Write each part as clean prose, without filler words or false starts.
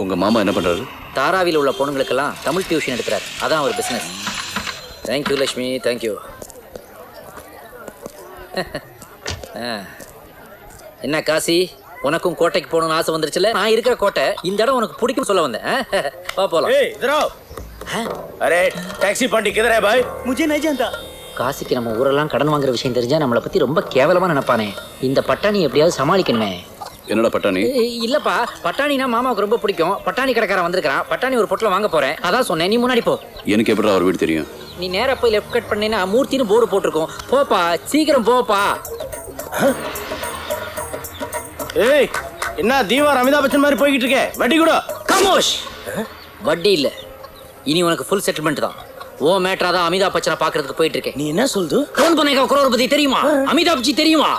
உங்க மாமா என்ன பண்றாரு? தாராவில் உள்ள பொண்ணுங்களுக்கெல்லாம் தமிழ் டியூஷன் எடுக்கிறார். அதான் ஒரு பிசினஸ். Thank you Lakshmi, thank you. என்ன காசி, உனக்கும் கோட்டைக்கு போகணும்னு ஆசை வந்துருச்சுல? நான் இருக்கிற கோட்டை இந்த இடம் உனக்கு பிடிக்கும் சொல்ல வந்தேன். வா போலாம். अरे टैक्सी पार्टी किधर है भाई? मुझे नहीं जानता. காசிக்கு நம்ம ஊரெல்லாம் கடன் வாங்குற விஷயம் தெரிஞ்சா நம்மளை பத்தி ரொம்ப கேவலமா நினைப்பானே. இந்த பட்டாணி எப்படியாவது சமாளிக்கணுமே. என்னடா பட்டாணி? இல்லப்பா, பட்டாணினா மாமாவுக்கு ரொம்ப பிடிக்கும். பட்டாணி கடைக்காரன் வந்திருக்கான். பட்டாணி ஒரு பொட்டல வாங்க போறேன். அதான் சொன்னேன், நீ முன்னாடி போ. எனக்கு எப்படிடா அவர் வீடு தெரியும்? நீ நேரா போய் லெஃப்ட் கட் பண்ணினா மூர்த்தின்னு போர்டு போட்டிருக்கோம். போப்பா, சீக்கிரம் போப்பா. ஏய், என்ன தீவார் அமிதாப் பச்சன் மாதிரி போய்கிட்டு இருக்கே? வட்டி கூட. கமோஷ். வட்டி இல்ல, இனி உனக்கு ஃபுல் செட்டில்மெண்ட் தான். ஓ மேட்டரா தான் அமிதாப் பச்சனை பாக்குறதுக்கு போயிட்டு இருக்கேன். நீ என்ன சொல்து? कौन बनेगा करोड़पति தெரியுமா? அமிதாப் ஜி தெரியுமா?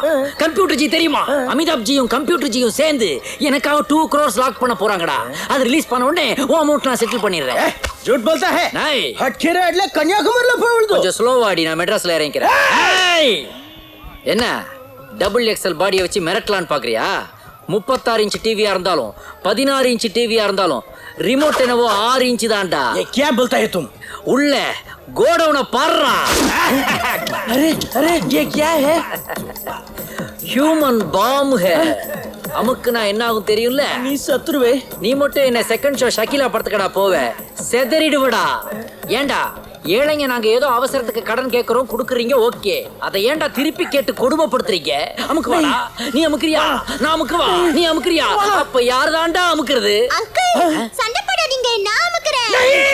கம்ப்யூட்டர் ஜி தெரியுமா? அமிதாப் ஜியும் கம்ப்யூட்டர் ஜியும் சேர்ந்து எனக்காக 2 crores லாக் பண்ண போறாங்கடா. அது ரிலீஸ் பண்ண உடனே ஓ அமௌண்ட் நான் செட்டில் பண்ணிடுறேன். झूठ बोलता है? नहीं. हटकेरा એટલે கன்னியாகுமரியில போய்விடுது. கொஞ்சம் ஸ்லோவா ஆடி, நான் மெட்ராஸ்ல இறங்கிக்கிறேன். என்ன டபுள் எக்ஸ்எல் பாடியை வச்சு மிரட்டலான்னு பாக்குறியா? 36 இன்ச் டிவியா இருந்தாலும் 16 இன்ச் டிவியா இருந்தாலும் ரிமோட் என்னவோ 6 இன்ச் தான்டா. ये क्या बोलता है तुम? உள்ள கோடவுன பாறா. अरे अरे ये क्या है? ஹியூமன் பாம் ஹே. அமுக்குனா என்ன ஆகும் தெரியும்ல? நீ சத்துருவே. நீ மட்டும் என்ன செகண்ட் ஷோ ஷகிலா படத்துக்கடா போவ, செதறிடுவடா. ஏண்டா ஏழைங்க நாங்க ஏதோ அவசரத்துக்கு கடன் கேட்கறோம், குடுக்குறீங்க, ஓகே. அதை ஏண்டா திருப்பி கேட்டு கொடுமைப்படுத்துறீங்க? அமுக்குவாடா. நீ அமுக்குறியா? நான் அமுக்குவா? நீ அமுக்குறியா? அப்ப யார் தாண்டா அமுக்குறது? அங்கிள், சண்டை போடாதீங்க, நான் அமுக்குறேன்.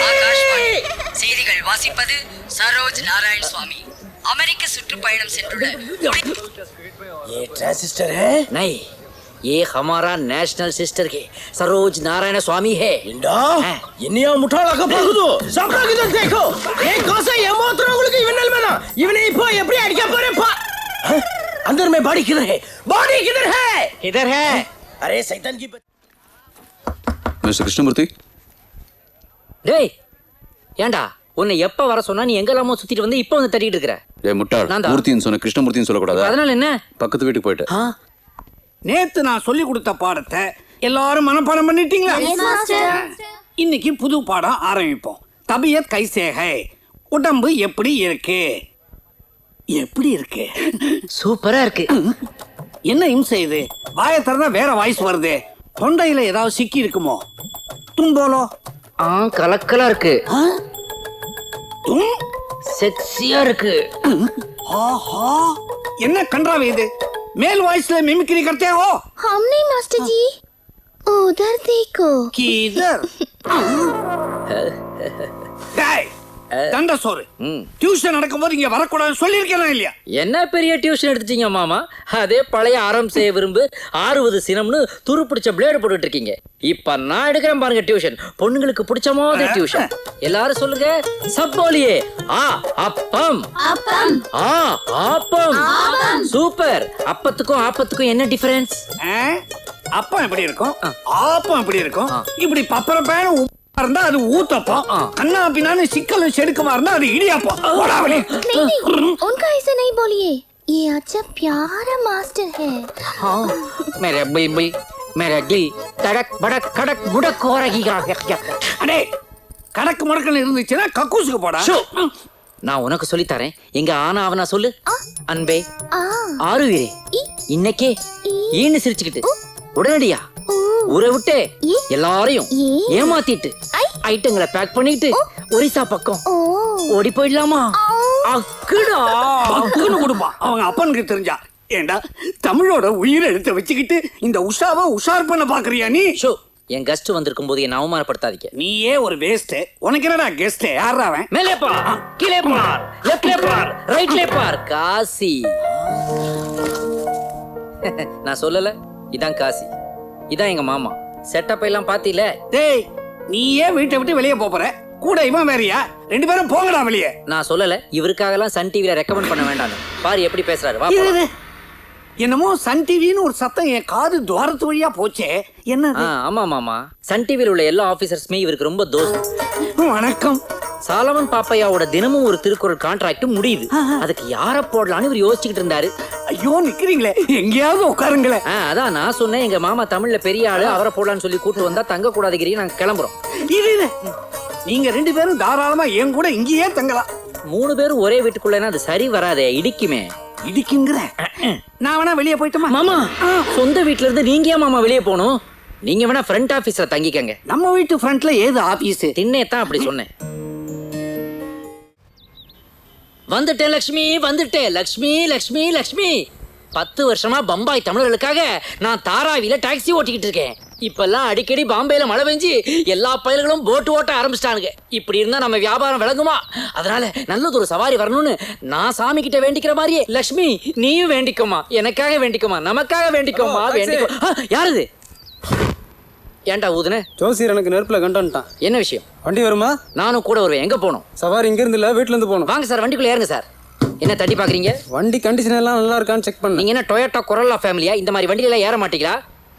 ஆகாஷ்வாணி செய்திகள் வாசிப்பது சரோஜ் நாராயண் சுவாமி. அமெரிக்க சுற்றுப்பயணம் சென்றுள்ள ये ट्रांजिस्टर है? नहीं, ये हमारा नेशनल सिस्टर के सरोज नारायण स्वामी है. इंडा என்னையா முட்டாளாக்க போகுது? சாப்பிடாங்க இத देखो. ये கோசை ஏமாத்துறவங்களுக்கு இவனல் வேணா. இவனை இப்போ எப்படி அடிக்க போறேன் பா. अंदर में बॉडी किधर है? बॉडी किधर है? किधर है? अरे शैतान की மிஸ்டர் கிருஷ்ணமூர்த்தி. டேய், ஏண்டா உன்னை எப்ப வர சொன்னா நீ எங்கெல்லாமோ சுத்திட்டு வந்து இப்ப வந்து தட்டிட்டு இருக்கற? டேய் முட்டாள், நான் தான். மூர்த்தின்னு சொன்ன கிருஷ்ணமூர்த்தின்னு சொல்லக்கூடாதா? அதனால என்ன? பக்கத்து வீட்டுக்கு போயிட்டு. நேத்து நான் சொல்லி கொடுத்த பாடத்தை எல்லாரும் மனப்பாடம் பண்ணிட்டீங்களா? இன்னைக்கு புது பாடம் ஆரம்பிப்போம். தபியத் கைசே ஹை, உடம்பு எப்படி இருக்கு? எப்படி இருக்கு? சூப்பரா இருக்கு. என்ன இம்சை இது? வாயை திறந்தா வேற வாய்ஸ் வருது. தொண்டையில ஏதாவது சிக்கி இருக்குமோ? தும்போலோ கலக்கலா இருக்கு. தும் செக்ஸியா இருக்கு. ஆஹா, என்ன கன்றாவே இது? मेल वॉइस ले मिमिक्री करते हो? हम नहीं मास्टर जी, उधर देखो. किधर? தண்ட சோறு. டியூஷன் நடக்கும்போது இங்க வரக்கூடாதுன்னு சொல்லியிருக்கேன் இல்லையா? என்ன பெரிய டியூஷன் எடுத்துட்டீங்க மாமா? அதே பழைய ஆரம் செய்ய விரும்பு 60 சினம்னு துரு பிடிச்ச பிளேடு போட்டுட்டு இருக்கீங்க. இப்ப நான் எடுக்கிறேன் பாருங்க டியூஷன். பொண்ணுங்களுக்கு பிடிச்ச மாதிரி டியூஷன். எல்லாரும் சொல்லுங்க, சப்போலியே. அப்பம் அப்பம். ஆப்பம். சூப்பர். அப்பத்துக்கும் ஆப்பத்துக்கும் என்ன டிஃபரன்ஸ்? அப்பம் எப்படி இருக்கும், ஆப்பம் எப்படி இருக்கும்? இப்படி பப்பர பேன இருந்தா அது ஊத்தப்பம், கண்ணா பின்னான்னு சிக்கலும் செடுக்குமா இருந்தா அது இடியாப்பம். नहीं, उनका ऐसे नहीं बोलिए. ये अच्छा प्यारा मास्टर है. मेरे बुलबुल, मेरे गिल, तड़क बड़क खड़क बुड़क हो रही है. அடே, கணக்கு முடக்கல் இருந்துச்சுன்னா கக்கூசுக்கு போடா. நான் உனக்கு சொல்லி தரேன். எங்க ஆனா அவனா சொல்லு. அன்பே, आ, ஆறுவீரே, இன்னைக்கே ஈன்னு சிரிச்சுக்கிட்டு உடனடியா ஊரை விட்டு எல்லாரையும் ஏமாத்திட்டு ஐட்டங்களை பேக் பண்ணிட்டு ஒரிசா பக்கம் ஓடி போயிடலாமா? அக்குடா அக்குன்னு கொடுப்பா அவங்க அப்பனுக்கு தெரிஞ்சா. ஏண்டா தமிழோட உயிரை எடுத்து வச்சுக்கிட்டு இந்த உஷாவை உஷார் பண்ண பாக்குறியா நீ? ஷோ, என் கெஸ்ட் வந்திருக்கும் போது என்ன அவமானப்படுத்தாதீங்க. நீயே ஒரு வேஸ்ட். உனக்கு என்னடா கெஸ்ட்? யாரா அவன்? மேலே பார், கீழே பார், லெஃப்ட்ல பார், ரைட்ல பார். காசி. நான் சொல்லல, இதான் காசி. இதான் எங்க மாமா. செட்டப் எல்லாம் பாத்தீல? டேய், நீயே வீட்டை விட்டு வெளியே போற, கூட இவன் வேறயா? 2 பேரும் போங்கடா வெளியே. நான் சொல்லல, இவருக்காகலாம் சன் டிவில ரெக்கமெண்ட் பண்ண வேண்டாம். பாரு எப்படி பேசுறாரு. வா போலாம். என்னமோ சன் டிவின்னு ஒரு சத்தம் என் காது துவாரத்து வழியா போச்சே. என்ன? ஆமா மாமா, சன் டிவில உள்ள எல்லா ஆபீசர்ஸ்மே இவருக்கு ரொம்ப தோஸ்த். வணக்கம். சாலமன் பாப்பையாவோட தினமும் ஒரு திருக்குறள் கான்ட்ராக்ட் முடியுது. அதுக்கு யார போடலான்னு இவர் யோசிச்சுக்கிட்டு இருந்தாரு. ஐயோ நிக்கிறீங்களே, எங்கேயாவது உட்காருங்களேன். அதான் நான் சொன்னேன், எங்க மாமா தமிழ்ல பெரிய ஆளு, அவரை போடலான்னு சொல்லி கூட்டு வந்தா தங்க கூடாதுக்கிறீ, நாங்க கிளம்புறோம். இது நீங்க 2 பேரும் தாராளமா என் கூட இங்கேயே தங்கலாம். 3 பேரும் ஒரே வீட்டுக்குள்ளனா அது சரி வராதே, இடிக்குமே. இடிக்குங்கிற நான் வேணா வெளியே போயிட்டுமா? மாமா சொந்த வீட்ல இருந்து நீங்க ஏன் மாமா வெளியே போகணும்? நீங்க வேணா ஃப்ரண்ட் ஆபீஸ்ல தங்கிக்கங்க. நம்ம வீட்டு ஃப்ரண்ட்ல ஏது ஆபீஸ்? தின்னேத்தான் அப்படி சொன்னேன். வந்துட்டேன் லக்ஷ்மி, வந்துட்டேன் லக்ஷ்மி லக்ஷ்மி லக்ஷ்மி. 10 வருஷமா பம்பாய் தமிழர்களுக்காக நான் தாராவில டாக்ஸி ஓட்டிக்கிட்டு இருக்கேன். இப்பெல்லாம் அடிக்கடி பாம்பேல மழை பெஞ்சு எல்லா பயல்களும் போட்டு ஓட்ட ஆரம்பிச்சிட்டானுங்க. இப்படி இருந்தா நம்ம வியாபாரம் விளங்குமா? அதனால நல்லதொரு சவாரி வரணும்னு நான் சாமி கிட்ட வேண்டிக்கிற மாதிரியே லக்ஷ்மி நீயும் வேண்டிக்கோமா, எனக்காக வேண்டிக்கோமா, நமக்காக வேண்டிக்கோமா. வேண்டிக்கோ. யாருது? ஏன்டா ஊதுன? ஜோசியர் எனக்கு நெருப்புல கண்டான்ட்டான். என்ன விஷயம்? வண்டி வருமா? நானும் கூட வருவேன். எங்க போகணும்? சவாரி இங்க இருந்து இல்ல, வீட்ல இருந்து போகணும். வாங்க சார், வண்டிக்குள்ள ஏறுங்க சார். என்ன தட்டி பாக்குறீங்க? வண்டி கண்டிஷன் எல்லாம் நல்லா இருக்கான்னு செக் பண்ணு. நீங்க என்ன டொயோட்டா கொரோலா ஃபேமிலியா? இந்த மாதிரி வண்டியில எல்லாம் ஏற மாட்டீங்களா?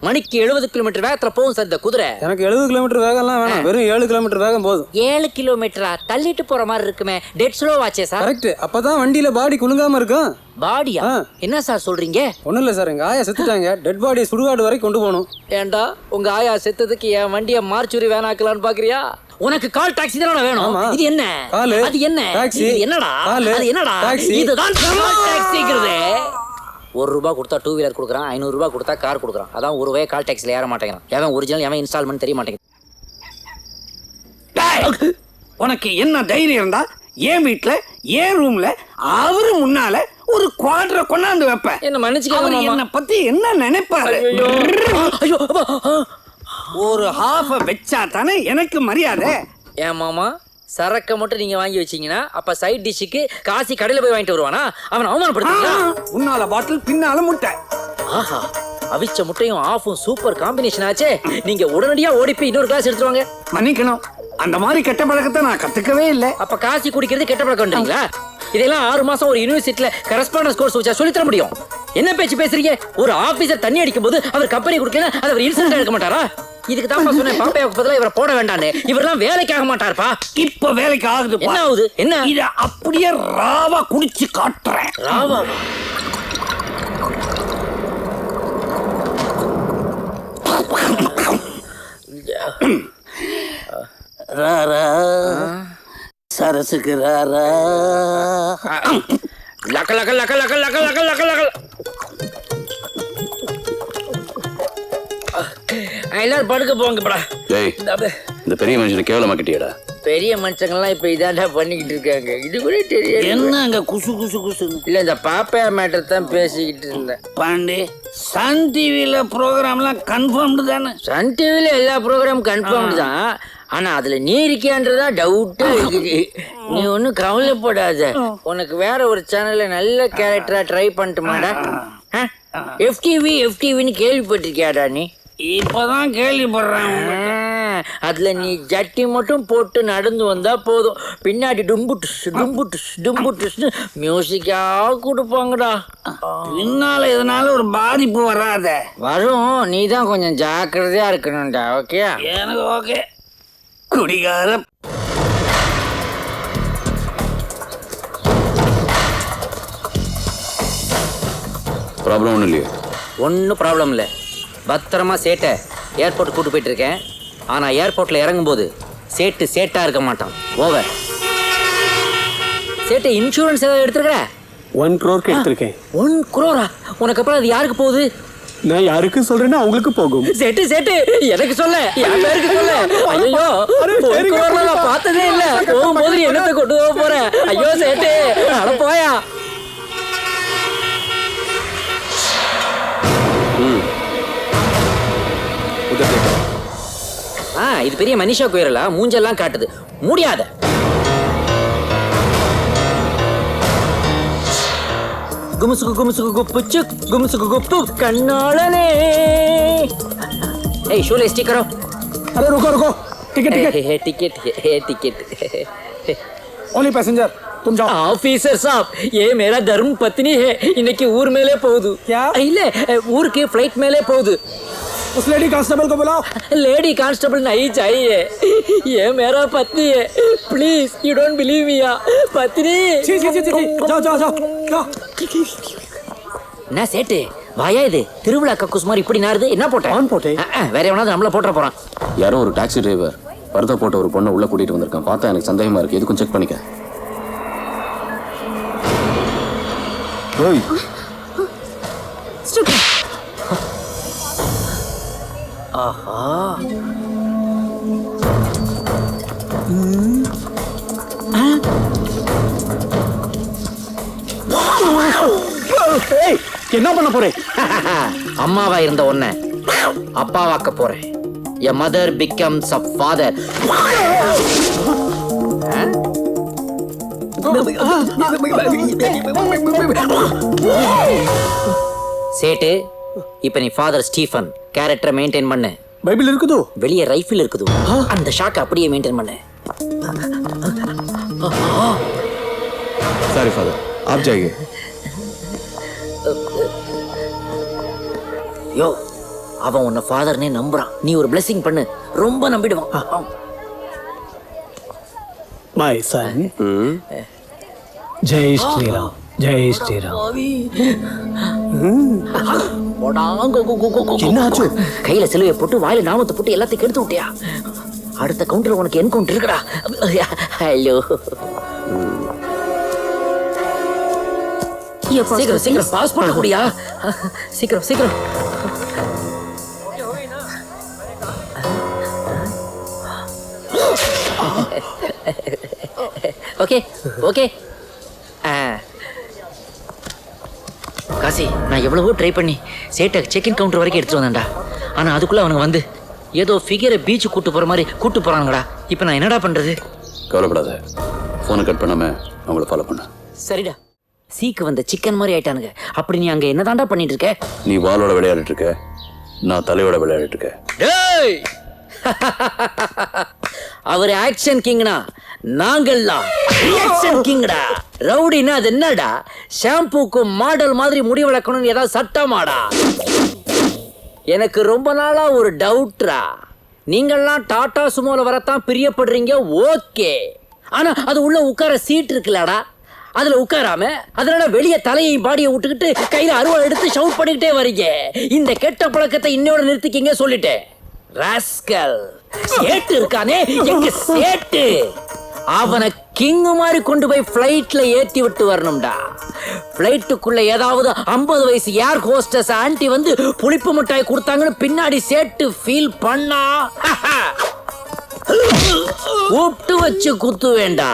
மணிக்கு 70 கிலோமீட்டர் வேகத்துல போகும் சார் இந்த குதிரை. எனக்கு 70 கிலோமீட்டர் வேகம்லாம் வேணாம், வெறும் 7 கிலோமீட்டர் வேகம் போதும். 7 கிலோமீட்டரா? தள்ளிட்டு போற மாதிரி இருக்குமே. டெட் ஸ்லோ ஆச்சே சார். கரெக்ட், அப்பதான் வண்டியில பாடி குலுங்காம இருக்கும். பாடியா? என்ன சார் சொல்றீங்க? ஒண்ணும் இல்ல சார், எங்க ஆயா செத்துட்டாங்க. டெட் பாடியை சுடுகாடு வரை கொண்டு போகணும். ஏண்டா உங்க ஆயா செத்ததுக்கு என் வண்டியை மார்ச்சுரி வேணாக்கலான்னு பாக்குறியா? உனக்கு கால் டாக்ஸி தானே வேணும். இது என்ன? அது என்ன? இது என்னடா? அது என்னடா? இதுதான் கால் டாக்ஸிங்கிறது. 1 ரூபா கொடுத்தா 2 வீலர் கொடுக்குறான், 500 ரூபாய் கொடுத்தா கார் கொடுக்குறான். அதான் ஒரு ரூபாய் கால் டாக்ஸில ஏற மாட்டேங்கிறான். எவன் ஒரிஜினல் எவன் இன்ஸ்டால்மெண்ட் தெரிய மாட்டேங்குது. உனக்கு என்ன தைரியம் இருந்தா என் வீட்டுல என் ரூம்ல அவரு முன்னால ஒரு குவாட்ர கொண்டாந்து வைப்பேன். என்ன மன்னிச்சுக்க, என்ன பத்தி என்ன நினைப்பாரு? ஒரு ஹாஃப வச்சா தானே எனக்கு மரியாதை. ஏன் மாமா சரக்க மட்டும் நீங்க வாங்கி வச்சீங்கன்னா அப்ப சைட் டிஷ்ஷுக்கு காசி கடையில போய் வாங்கிட்டு வருவானா? அவன் அவமானப்படுத்தீங்களா? முன்னால பாட்டில் பின்னால முட்டை. ஆஹா, அவிச்ச முட்டையும் ஆஃபும் சூப்பர் காம்பினேஷன் ஆச்சே. நீங்க உடனடியா ஓடி போய் இன்னொரு கிளாஸ் எடுத்துருவாங்க. மன்னிக்கணும், அந்த மாதிரி கெட்ட பழக்கத்தை நான் கத்துக்கவே இல்லை. அப்ப காசி குடிக்கிறது கெட்ட பழக்கம்ன்றீங்களா? இதெல்லாம் 6 மாசம் ஒரு யூனிவர்சிட்டில கரஸ்பாண்டன்ஸ் கோர்ஸ் வச்சா சொல்லி தர முடியும். என்ன பேச்சு பேசுறீங்க? ஒரு ஆபீசர் தண்ணி அடிக்கும் போது அவர் கம்பெனி கொடுக்கல, அதை அவர் இன்சிடென்ட் எடுக்க மாட்டாரா? இதுக்கு தான் சொன்னேன் பாப்பையாவுக்கு பதிலா இவரை போட வேண்டான்னு. இவரெல்லாம் வேலைக்கு ஆக மாட்டாருப்பா. இப்ப வேலைக்கு ஆகுது. என்ன ஆகுது? என்ன? இத அப்படியே ராவா குடிச்சு காட்டுறேன். ராவா? ராரா சரசுக்கு ராரா லக்க லக்க லக்க லக்க லக்க லக்க லக்க லக்க. எல்லாரும் படுக்க போங்கப்படா. டேய், இந்த பெரிய மனுஷனை கேவலமாக்கிட்டியடா. பெரிய மனுஷங்கள்லாம் இப்ப இதாண்டா பண்ணிக்கிட்டு இருக்காங்க. இது கூட தெரியாது. என்ன அங்க குசு குசு குசுன்னு? இல்ல, இந்த பாப்பையா மேட்டர் தான் பேசிக்கிட்டு இருந்தேன். பாண்டே, சன் டிவில ப்ரோக்ராம்லாம் கன்ஃபார்ம்டு தானே? சன் டிவில எல்லா ப்ரோக்ராமும் கன்ஃபார்ம் தான். ஆனா அதுல நீ இருக்கியான்றதா டவுட்டா இருக்குது. நீ ஒன்னும் கவலைப்படாத. உனக்கு வேற ஒரு சேனல்ல நல்ல கேரக்டரா ட்ரை பண்ணிட்டுமாடா. FTVன்னு கேள்விப்பட்டிருக்கியாடா நீ? இப்பதான் கேள்விப்படுறேன். அதுல நீ ஜட்டி மட்டும் போட்டு நடந்து வந்தா போதும், பின்னாடி டும்புட்டு மியூசிக்கா கொடுப்பாங்கடா. பின்னால இதனால ஒரு பாதிப்பு வராத. வரும், நீ தான் கொஞ்சம் ஜாக்கிரதையா இருக்கணும்டா. ஓகே? எனக்கு ஓகே. குடிகார ப்ராப்ளம் ஒன்றும் இல்லையே? ஒன்றும் ப்ராப்ளம் இல்லை. பத்திரமா சேட்டை ஏர்போர்ட் கூட்டு போயிட்டு இருக்கேன். ஆனால் ஏர்போர்ட்டில் இறங்கும்போது சேட்டா இருக்க மாட்டான். ஓவர். சேட்டை இன்சூரன்ஸ் ஏதாவது எடுத்துருக்க? 1 crore எடுத்திருக்கேன். 1 crore? உனக்கு அப்புறம் அது யாருக்கு போகுது? நான் யாருக்கு சொல்றேன்னா அவங்களுக்கு போகும். சேட்டு எனக்கு சொல்ல, என் பேருக்கு சொல்ல. ஐயோ, 1 crore நான் பார்த்ததே இல்ல. போகும்போது நீ என்னத்தை கொண்டு போக போற? ஐயோ சேட்டு, அட போயா. இது பெரிய மனிஷா குயரலா? மூஞ்செல்லாம் காட்டுது. முடியாத. குமுசுக்கு குமுசுக்கு குப்புச்சு குமுசுக்கு குப்பு கண்ணாளனே. ஏய் ஷூலே ஸ்டிக்கரோ. अरे रुको टिकट ओनली पैसेंजर तुम जाओ. ऑफिसर साहब, ये मेरा धर्म पत्नी है. இன்னைக்கு ஊர் மேலே போகுது. क्या? இல்ல, ஊருக்கு ஃளைட் மேலே போகுது. उस लेडी कांस्टेबल को बुलाओ। लेडी कांस्टेबल नहीं चाहिए, ये मेरा पत्नी है। Please you don't believe me या पत्नी। छी छी छी छी, जाओ जाओ जाओ जाओ। என்ன சேட்டு வாயா இது திருவிழா கக்கூஸ் மாதிரி இப்படி நாருது என்ன போட்டேன் ஆன் போட்டே. வேற எவனாவது நம்மள போட்டுற போறான். யாரோ ஒரு டாக்ஸி டிரைவர் பரத போட்ட ஒரு பொண்ணை உள்ள கூட்டிட்டு வந்திருக்கான். பார்த்தா எனக்கு சந்தேகமா இருக்கு. எதுக்கும் செக் பண்ணிக்க. ஓய் ஆஹா என்ன பண்ண போறே? அம்மாவா இருந்த உன்னை அப்பாவாக்க போறேன். A mother becomes a father. சேட்டு இப்ப நீ ஃபாதர் ஸ்டீஃபன் கேரக்டரை மெயின்டைன் பண்ணு. பைபிள் இருக்குதோ? வெளியே ரைஃபிள் இருக்குது. அந்த ஷாக் அப்படியே மெயின்டைன் பண்ணு. சாரி ஃபாதர், आप जाइए. யோ அவன் உன்னை ஃபாதர்னே நம்புறான். நீ ஒரு blessing பண்ணு, ரொம்ப நம்பிடுவான். My son. जय श्री राम, जय श्री राम. என்னாச்சு? கையில சிலுவையை போட்டு வாயில நாமத்தை போட்டு எல்லாத்தையும் கெடுத்து விட்டியா? அடுத்த கவுண்டர் உனக்கு என்கவுண்டர் இருக்குடா. ஹலோ சீக்கிரம் சீக்கிரம் பாஸ் பண்ண கூடியா? சீக்கிரம் சீக்கிரம். Okay okay. காசி நான் எவ்வளவோ ட்ரை பண்ணி சேட்டை செக் இன் கவுண்டர் வரைக்கும் எடுத்துட்டு வந்தேன்டா. ஆனா அதுக்குள்ள அவனுக்கு வந்து ஏதோ ஃபிகரை பீச் கூட்டு போற மாதிரி கூட்டு போறாங்கடா. இப்போ நான் என்னடா பண்றது? கவலைப்படாத, போனை கட் பண்ணாம அவங்கள ஃபாலோ பண்ண. சரிடா, சீக்கு வந்த சிக்கன் மாதிரி ஆயிட்டானுங்க. அப்படி நீ அங்க என்னதான்டா பண்ணிட்டு இருக்க? நீ வாளோட விளையாடிட்டு இருக்க, நான் தலையோட விளையாடிட்டு இருக்கேன். அவர் ஆக்ஷன் கிங்னா நாங்கள்லாம் ரியாக்ஷன் கிங்டா. ரவுடினா அது என்னடா? ஷாம்பூக்கு மாடல் மாதிரி முடி வளர்க்கணும்னு ஏதாவது சட்டமாடா? எனக்கு ரொம்ப நாளா ஒரு டவுட்ரா. நீங்கள்லாம் டாடா சுமோல வரத்தான் பிரியப்படுறீங்க, ஓகே. ஆனா அது உள்ள உட்கார சீட் இருக்குல்லடா, அதுல உட்காராம அதனால வெளியே தலையை பாடியை விட்டுக்கிட்டு கையில அருவாள் எடுத்து ஷவுட் பண்ணிக்கிட்டே வரீங்க. இந்த கெட்ட பழக்கத்தை இன்னோட நிறுத்திக்கிங்க சொல்லிட்டேன். ராஸ்கல் சேட்டு இருக்கானே எங்க சேட்டு, அவனை கிங் மாதிரி கொண்டு போய் ஃப்ளைட்ல ஏத்தி விட்டு வரணும்டா. ஃப்ளைட்டுக்குள்ள ஏதாவது 50 வயசு ஏர் ஹோஸ்டஸ் ஆன்ட்டி வந்து புளிப்பு மிட்டாய் கொடுத்தாங்கன்னு பின்னாடி சேட்டு ஃபீல் பண்ணா கூப்பிட்டு வச்சு குத்து வேண்டா.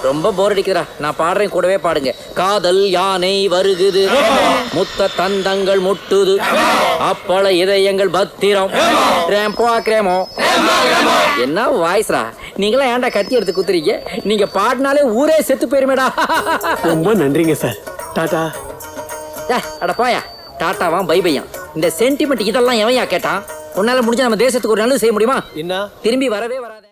ரொம்ப போர் அடிக்கிறா. நான் பாடுறேன், கூடவே பாடுங்க. காதல் யானை வருகுது, முத்த தந்தங்கள் முட்டுது, அப்பள இதயங்கள் பத்திரம், கிரேமோ. என்ன வாய்ஸ்ரா? நீங்களாம் ஏன்டா கத்தி எடுத்து குத்துறீங்க? நீங்க பாடினாலே ஊரே செத்து போயிருமேடா. ரொம்ப நன்றிங்க சார். டாடா. அட போயா, டாட்டாவா பை பையா. இந்த சென்டிமெண்ட் இதெல்லாம் எவையா கேட்டான்? உன்னால முடிஞ்ச நம்ம தேசத்துக்கு ஒரு நல்லது செய்ய முடியுமா? என்ன? திரும்பி வரவே வராத.